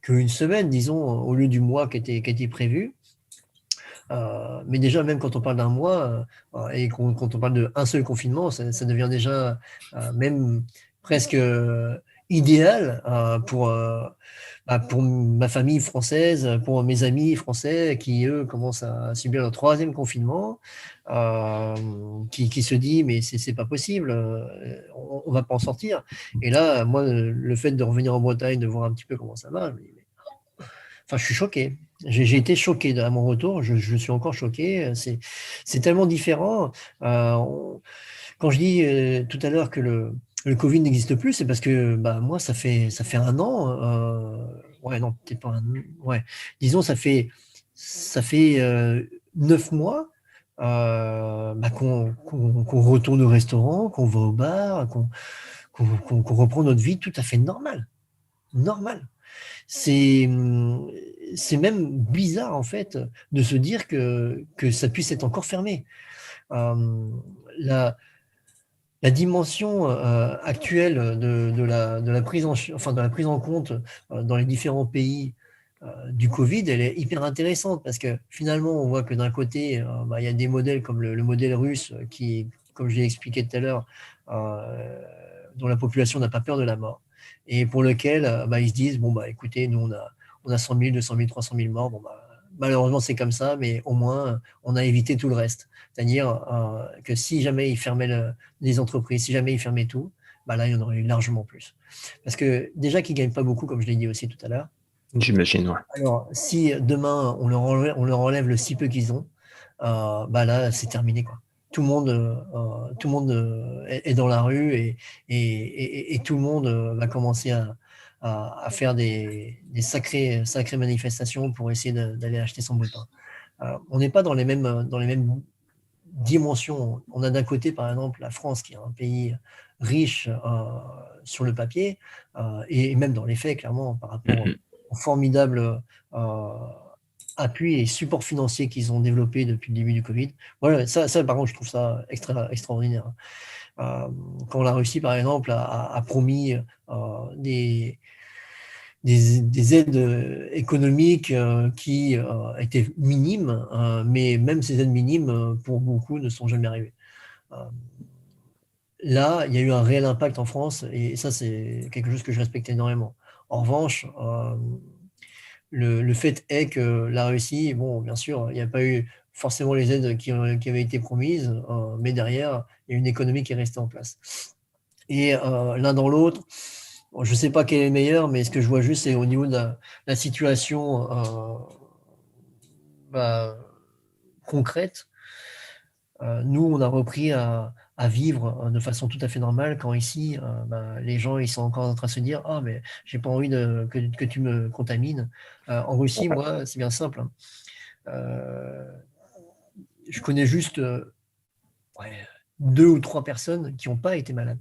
qu'une semaine, disons, au lieu du mois qui était prévu. Mais déjà, même quand on parle d'un mois et quand on parle d'un seul confinement, ça devient déjà même presque idéal pour ma famille française, pour mes amis français qui, eux, commencent à subir leur troisième confinement, qui se dit, mais c'est pas possible, on va pas en sortir. Et là, moi, le fait de revenir en Bretagne, de voir un petit peu comment ça va, je me dis, enfin, je suis choqué. J'ai été choqué à mon retour. Je suis encore choqué. C'est tellement différent. Quand je dis tout à l'heure que le Covid n'existe plus, c'est parce que moi, ça fait un an. Ouais, non, peut-être pas un. Ouais, disons, ça fait 9 mois qu'on retourne au restaurant, qu'on va au bar, qu'on reprend notre vie tout à fait normale. Normale. C'est c'est même bizarre en fait de se dire que ça puisse être encore fermé. Euh, la, la dimension actuelle de la prise enfin, de la prise en compte dans les différents pays du Covid, elle est hyper intéressante parce que finalement, on voit que d'un côté, il y a des modèles comme le modèle russe qui, comme je l'ai expliqué tout à l'heure, dont la population n'a pas peur de la mort et pour lequel ils se disent, bon, écoutez, nous, on a 100 000, 200 000, 300 000 morts, bon, malheureusement, c'est comme ça, mais au moins, on a évité tout le reste. C'est-à-dire que si jamais ils fermaient les entreprises, si jamais ils fermaient tout, bah là, il y en aurait eu largement plus. Parce que déjà qu'ils ne gagnent pas beaucoup, comme je l'ai dit aussi tout à l'heure. J'imagine, ouais. Alors, si demain, on leur enlève le si peu qu'ils ont, bah là, c'est terminé, quoi. Tout le monde est dans la rue et tout le monde va commencer à faire des sacrées manifestations pour essayer d'aller acheter son bout de pain. On n'est pas dans les mêmes dimensions. On a d'un côté, par exemple, la France, qui est un pays riche sur le papier, et même dans les faits, clairement, par rapport au formidable appui et support financier qu'ils ont développé depuis le début du Covid. Voilà, ça, par contre, je trouve ça extraordinaire. Quand la Russie, par exemple, a promis des aides économiques qui étaient minimes, mais même ces aides minimes, pour beaucoup, ne sont jamais arrivées. Là, il y a eu un réel impact en France, et ça, c'est quelque chose que je respecte énormément. En revanche, le fait est que la Russie, bon, bien sûr, il n'y a pas eu forcément les aides qui avaient été promises, mais derrière, il y a une économie qui est restée en place. Et l'un dans l'autre, bon, je ne sais pas quel est le meilleur, mais ce que je vois juste, c'est au niveau de la situation concrète. Nous, on a repris à vivre de façon tout à fait normale, quand ici, les gens, ils sont encore en train de se dire « Ah, mais j'ai pas envie que tu me contamines ». En Russie, moi, c'est bien simple. Je connais juste 2 ou 3 personnes qui n'ont pas été malades.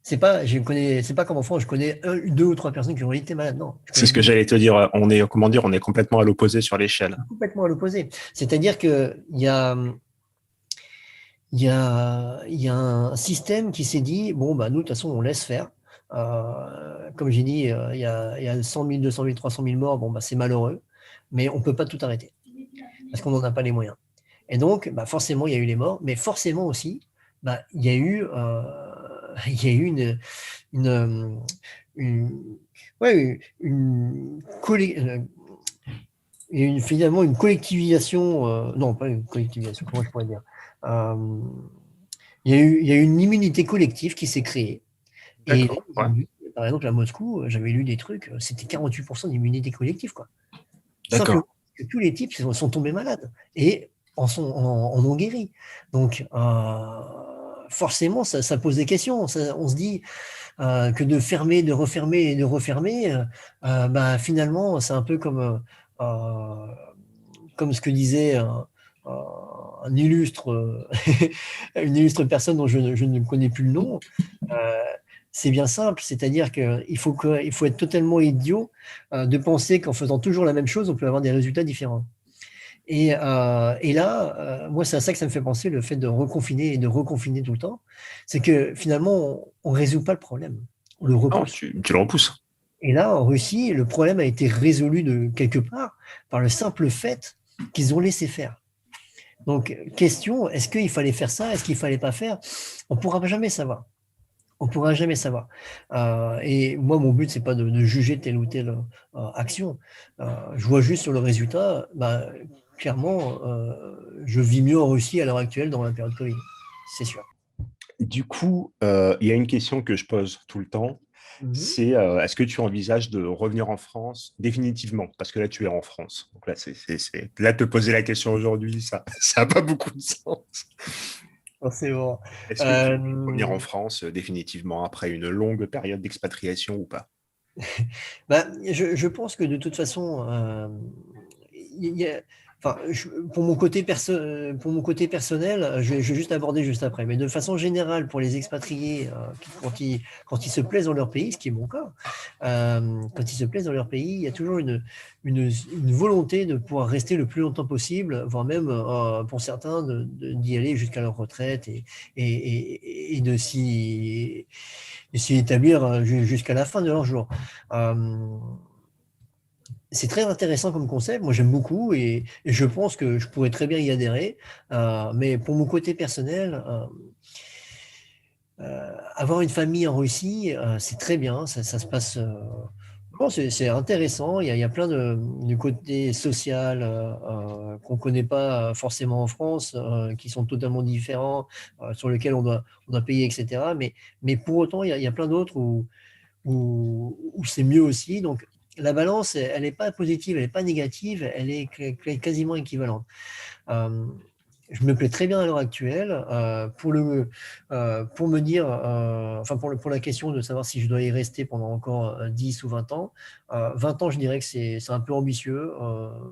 C'est pas comme en France, je connais 2 ou 3 personnes qui ont été malades. Non. C'est ce que j'allais te dire. On est complètement à l'opposé sur l'échelle. Complètement à l'opposé. C'est-à-dire qu'il y a un système qui s'est dit, bon, bah, nous, de toute façon, on laisse faire. Comme j'ai dit, il y a 100 000, 200 000, 300 000 morts, bon, bah, c'est malheureux, mais on ne peut pas tout arrêter parce qu'on n'en a pas les moyens. Et donc, bah, forcément, il y a eu les morts, mais forcément aussi, bah, il y a eu finalement une collectivisation, non, pas une collectivisation, comment je pourrais dire, il y a eu une immunité collective qui s'est créée. Et par exemple, à Moscou, j'avais lu des trucs, c'était 48% d'immunité collective, quoi. Simplement que tous les types sont tombés malades et en ont guéri. Donc, forcément, ça pose des questions. On se dit que de fermer, de refermer et de refermer, finalement, c'est un peu comme ce que disait une illustre personne dont je ne connais plus le nom. C'est bien simple, c'est-à-dire qu'il faut être totalement idiot de penser qu'en faisant toujours la même chose, on peut avoir des résultats différents. Et là, moi, c'est à ça que ça me fait penser, le fait de reconfiner et de reconfiner tout le temps. C'est que finalement, on ne résout pas le problème. On le repousse. Tu le repousses. Et là, en Russie, le problème a été résolu de quelque part par le simple fait qu'ils ont laissé faire. Donc, question, est-ce qu'il fallait faire ça? Est-ce qu'il ne fallait pas faire? On ne pourra jamais savoir. On ne pourra jamais savoir. Et moi, mon but, ce n'est pas de juger telle ou telle action. Je vois juste sur le résultat, clairement, je vis mieux en Russie à l'heure actuelle dans la période Covid. C'est sûr. Du coup, il y a une question que je pose tout le temps. C'est est-ce que tu envisages de revenir en France définitivement? Parce que là, tu es en France. Donc là, là, te poser la question aujourd'hui, ça n'a pas beaucoup de sens. C'est bon. Est-ce que tu veux revenir en France définitivement après une longue période d'expatriation ou pas? Je pense que de toute façon, pour mon côté personnel, je vais juste aborder juste après. Mais de façon générale, pour les expatriés, quand ils se plaisent dans leur pays, ce qui est mon cas, quand ils se plaisent dans leur pays, il y a toujours une volonté de pouvoir rester le plus longtemps possible, voire même pour certains d'y aller jusqu'à leur retraite et de s'y établir jusqu'à la fin de leur jour. C'est très intéressant comme concept, moi j'aime beaucoup et je pense que je pourrais très bien y adhérer, mais pour mon côté personnel, avoir une famille en Russie, c'est très bien, ça se passe Bon, c'est intéressant. Il y a plein de côtés social qu'on ne connaît pas forcément en France, qui sont totalement différents, sur lesquels on doit payer, etc. Mais pour autant, il y a plein d'autres où c'est mieux aussi. Donc, la balance, elle n'est pas positive, elle n'est pas négative, elle est quasiment équivalente. Je me plais très bien à l'heure actuelle pour me dire, enfin pour la question de savoir si je dois y rester pendant encore 10 ou 20 ans. 20 ans, je dirais que c'est un peu ambitieux.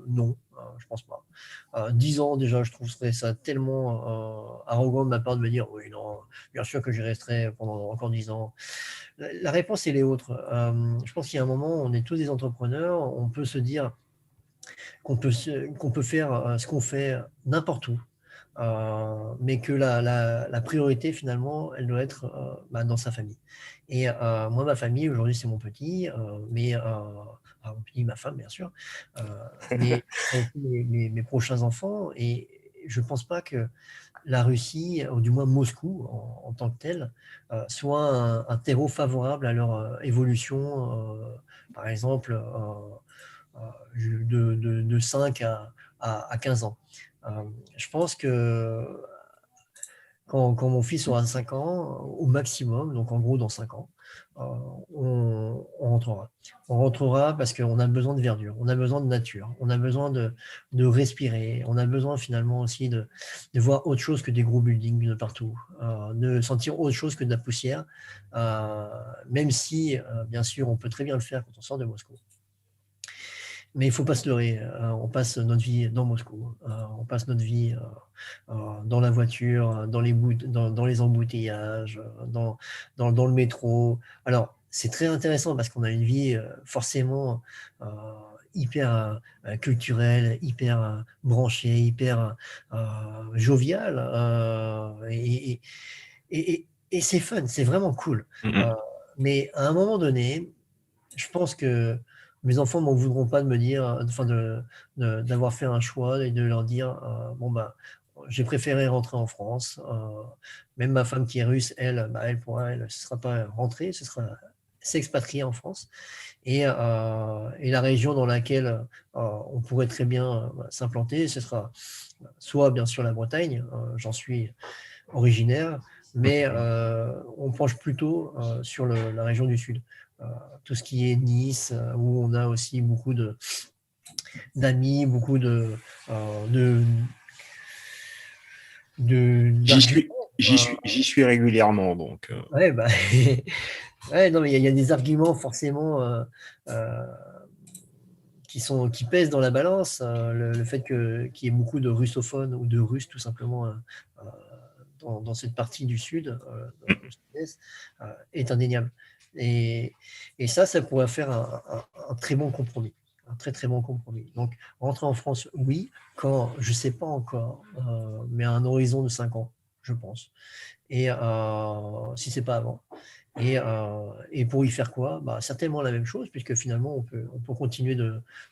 Non, je pense pas. 10 ans, déjà, je trouverais ça tellement arrogant de ma part de me dire, oui, non, bien sûr que j'y resterai pendant encore 10 ans. La réponse, elle est autre. Je pense qu'il y a un moment, on est tous des entrepreneurs, on peut se dire qu'on peut faire ce qu'on fait n'importe où. Mais que la priorité, finalement, elle doit être dans sa famille. Et moi, ma famille, aujourd'hui, c'est mon petit, mon petit, ma femme, bien sûr, mais aussi mes prochains enfants. Et je ne pense pas que la Russie, ou du moins Moscou en tant que tel, soit un terreau favorable à leur évolution, par exemple, de 5 à 15 ans. Je pense que quand mon fils aura 5 ans, au maximum, donc en gros dans 5 ans, euh, on rentrera. On rentrera parce qu'on a besoin de verdure, on a besoin de nature, on a besoin de respirer, on a besoin finalement aussi de voir autre chose que des gros buildings de partout, de sentir autre chose que de la poussière, même si, bien sûr, on peut très bien le faire quand on sort de Moscou. Mais il ne faut pas se leurrer, on passe notre vie dans Moscou, on passe notre vie dans la voiture, dans les embouteillages, dans le métro. Alors, c'est très intéressant parce qu'on a une vie forcément hyper culturelle, hyper branchée, hyper joviale. Et c'est fun, c'est vraiment cool. Mais à un moment donné, je pense que mes enfants ne m'en voudront pas de me dire, enfin d'avoir fait un choix et de leur dire, bon bah, j'ai préféré rentrer en France. Même ma femme qui est russe, elle, pour elle, ce ne sera pas rentrer, ce sera s'expatrier en France. Et la région dans laquelle on pourrait très bien s'implanter, ce sera soit bien sûr la Bretagne, j'en suis originaire, mais on penche plutôt sur la région du Sud. Tout ce qui est Nice, où on a aussi beaucoup d'amis, beaucoup d'arguments. J'y suis régulièrement, donc. Ouais, bah, ouais, non, mais il y a des arguments forcément qui pèsent dans la balance. Le fait qu'il y ait beaucoup de russophones ou de Russes tout simplement dans cette partie du Sud, dans le Sud-Est, est indéniable. Et ça pourrait faire un très bon compromis. Un très très bon compromis. Donc, rentrer en France, oui, quand, je ne sais pas encore, mais à un horizon de 5 ans, je pense. Et si ce n'est pas avant. Et pour y faire quoi? Certainement la même chose, puisque finalement, on peut continuer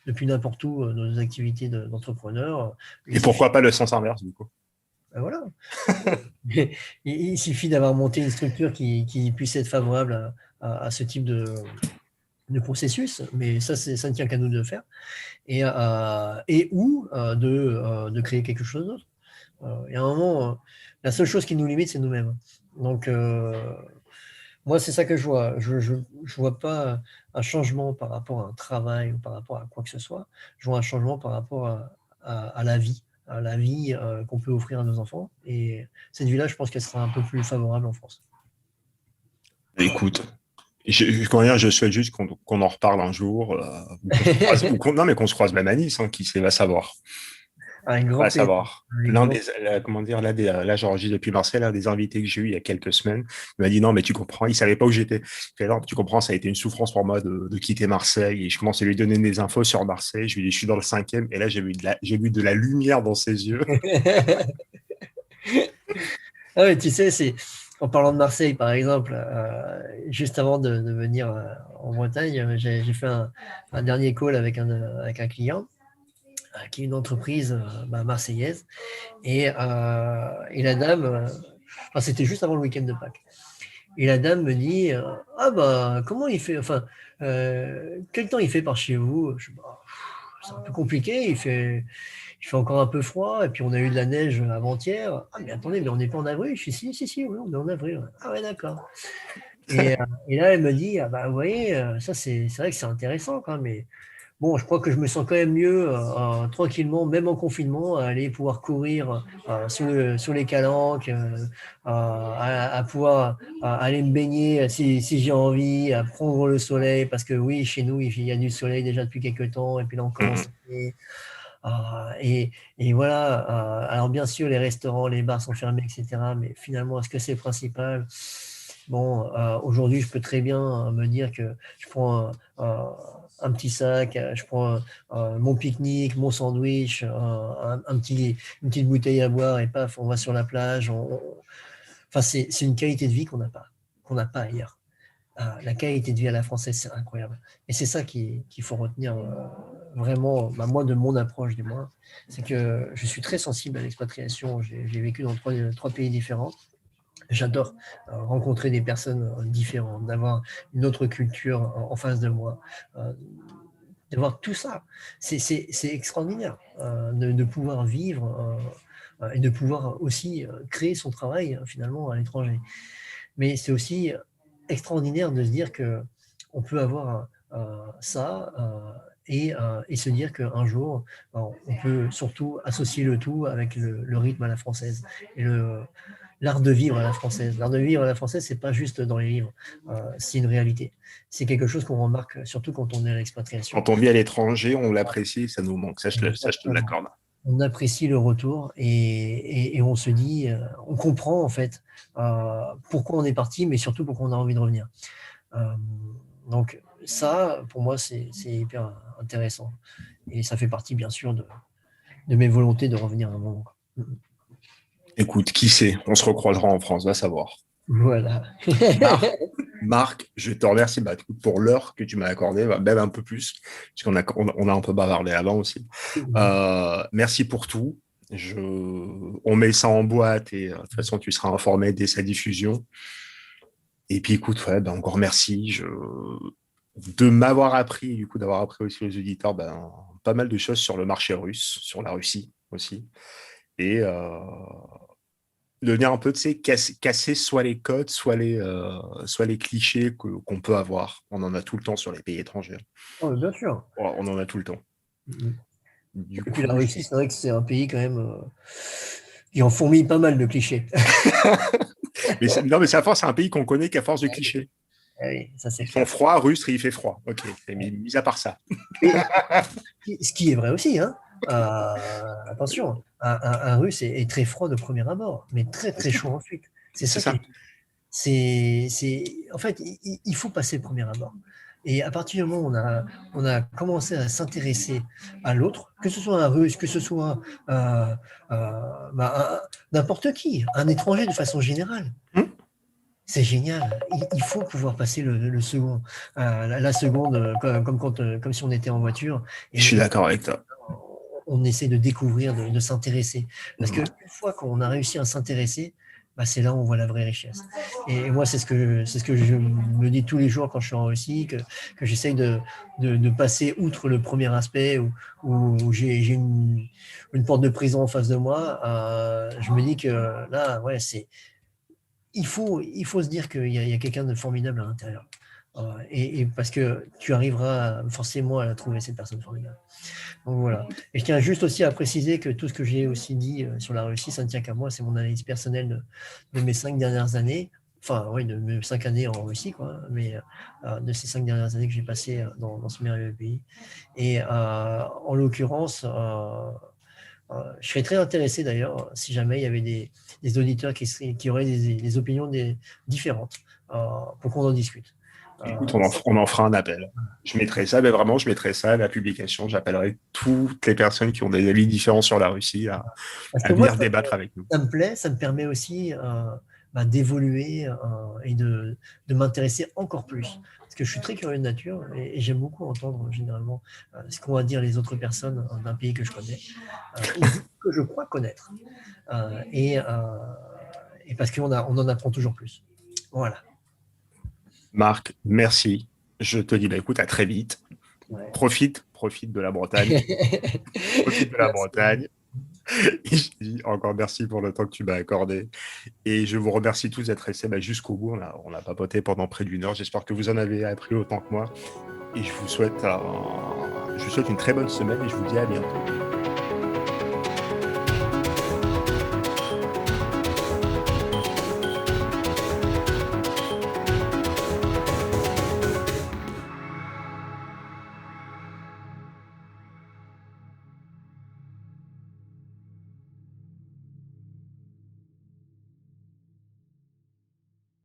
depuis n'importe où nos activités d'entrepreneur. Et pourquoi pas le sens inverse, du coup? Voilà. Il suffit d'avoir monté une structure qui puisse être favorable à ce type de processus, mais ça ne tient qu'à nous de le faire, ou de créer quelque chose d'autre. Et à un moment, la seule chose qui nous limite, c'est nous-mêmes. Donc, moi, c'est ça que je vois. Je vois pas un changement par rapport à un travail ou par rapport à quoi que ce soit. Je vois un changement par rapport à la vie, qu'on peut offrir à nos enfants. Et cette vie-là, je pense qu'elle sera un peu plus favorable en France. Écoute, je souhaite juste qu'on en reparle un jour, non, mais qu'on se croise même à Nice, hein, qui sait, va savoir. Un grand Va plaisir. savoir. Comment dire, là, j'enregistre depuis Marseille, l'un des invités que j'ai eu il y a quelques semaines, il m'a dit non, mais tu comprends, il savait pas où j'étais. Non, tu comprends, ça a été une souffrance pour moi de quitter Marseille, et je commence à lui donner des infos sur Marseille. Je lui dis, je suis dans le 5e, et là, j'ai vu de la lumière dans ses yeux. Ah oui, tu sais, en parlant de Marseille, par exemple, juste avant de venir en Bretagne, j'ai fait un dernier call avec un client qui est une entreprise marseillaise. Et la dame, c'était juste avant le week-end de Pâques. Et la dame me dit, ah bah, comment il fait, enfin, quel temps il fait par chez vous? Je dis, bah, c'est un peu compliqué, il fait encore un peu froid, et puis on a eu de la neige avant-hier. Ah, mais attendez, mais on n'est pas en avril? Je suis si, si, si, oui, on est en avril. Ouais. Ah ouais, d'accord. Et là, elle me dit, ah bah, vous voyez, ça, c'est vrai que c'est intéressant, quand même, mais bon, je crois que je me sens quand même mieux, tranquillement, même en confinement, à aller pouvoir courir sur les calanques, à pouvoir aller me baigner si j'ai envie, à prendre le soleil, parce que oui, chez nous, il y a du soleil déjà depuis quelques temps, et puis là, on commence Mhm. à et voilà. Alors, bien sûr, les restaurants, les bars sont fermés, etc. Mais finalement, est-ce que c'est le principal? Bon, aujourd'hui, je peux très bien me dire que je prends un petit sac, je prends mon pique-nique, mon sandwich, une petite bouteille à boire et paf, on va sur la plage. Enfin, c'est une qualité de vie qu'on n'a pas ailleurs. La qualité de vie à la française, c'est incroyable. Et c'est ça qu'il faut retenir vraiment, bah, moi, de mon approche du moins. C'est que je suis très sensible à l'expatriation. J'ai vécu dans trois pays différents. J'adore rencontrer des personnes différentes, d'avoir une autre culture en face de moi, euh, de voir tout ça. C'est extraordinaire de pouvoir vivre et de pouvoir aussi créer son travail finalement à l'étranger. Mais c'est aussi extraordinaire de se dire que on peut avoir ça et se dire qu'un jour, on peut surtout associer le tout avec le rythme à la française et l'art de vivre à la française. L'art de vivre à la française, c'est pas juste dans les livres, c'est une réalité. C'est quelque chose qu'on remarque surtout quand on est à l'expatriation. Quand on vit à l'étranger, on l'apprécie, ça nous manque. Ça, je te Exactement. l'accorde. On apprécie le retour et on se dit, on comprend en fait pourquoi on est parti, mais surtout pourquoi on a envie de revenir. Euh, donc ça, pour moi, c'est hyper intéressant. Et ça fait partie, bien sûr, de mes volontés de revenir à un moment. Écoute, qui sait, on se recroisera en France, va savoir. Voilà. Marc, Marc, je te remercie bah, pour l'heure que tu m'as accordée, bah, même un peu plus, puisqu'on on a un peu bavardé avant aussi. Merci pour tout. On met ça en boîte et de toute façon, tu seras informé dès sa diffusion. Et puis écoute, ouais, bah, encore merci de m'avoir appris, du coup, d'avoir appris aussi aux auditeurs ben, pas mal de choses sur le marché russe, sur la Russie aussi. Et de venir un peu, tu sais, casser soit les codes, soit les clichés qu'on peut avoir. On en a tout le temps sur les pays étrangers. Oh, bien sûr. On en a tout le temps. Du Et puis la coup, Russie, c'est vrai que c'est un pays quand même qui en fourmille pas mal de clichés. non, mais c'est à force, c'est un pays qu'on connaît qu'à force de clichés. Ah oui, ça c'est Ils font clair. froid, rustre, il fait froid. Ok, mais mis à part ça. Et ce qui est vrai aussi, hein. Attention, un Russe est très froid de premier abord, mais très C'est très ça. chaud ensuite. C'est C'est ça qui ça. est. En fait, il faut passer le premier abord. Et à partir du moment où on a commencé à s'intéresser à l'autre, que ce soit un Russe, que ce soit n'importe qui, un étranger de façon générale, Hum, c'est génial. Il faut pouvoir passer le second, la seconde, comme si on était en voiture je suis et d'accord avec toi. on essaie de découvrir, de s'intéresser. Parce Hum. qu'une fois qu'on a réussi à s'intéresser, bah, c'est là où on voit la vraie richesse. Et moi, c'est ce que je me dis tous les jours quand je suis en Russie, que j'essaye de passer outre le premier aspect où j'ai une porte de prison en face de moi. Je me dis que là, ouais, il faut se dire qu'il y a quelqu'un de formidable à l'intérieur. Et parce que tu arriveras forcément à la trouver, cette personne formidable. Donc voilà. Et je tiens juste aussi à préciser que tout ce que j'ai aussi dit sur la Russie, ça ne tient qu'à moi, c'est mon analyse personnelle de mes 5 dernières années. Enfin, oui, de mes 5 années en Russie, quoi, mais de ces 5 dernières années que j'ai passées dans ce merveilleux pays. Et en l'occurrence, je serais très intéressé d'ailleurs si jamais il y avait des auditeurs qui auraient des opinions différentes pour qu'on en discute. Écoute, on en fera un appel. Je mettrai ça, mais vraiment, je mettrai ça à la publication. J'appellerai toutes les personnes qui ont des avis différents sur la Russie Parce à que moi, venir débattre avec nous. ça me plaît, ça me permet aussi d'évoluer et de m'intéresser encore plus. Parce que je suis très curieux de nature et j'aime beaucoup entendre généralement ce qu'ont à dire les autres personnes d'un pays que je connais ou que je crois connaître. Euh, et, euh, et parce on en apprend toujours plus. Voilà. Marc, merci. Je te dis, bah, écoute, à très vite. Ouais. Profite de la Bretagne. Profite de la Merci. Bretagne. Et je te dis encore merci pour le temps que tu m'as accordé. Et je vous remercie tous d'être restés jusqu'au bout. On a papoté pendant près d'une heure. J'espère que vous en avez appris autant que moi. Et je vous souhaite une très bonne semaine et je vous dis à bientôt.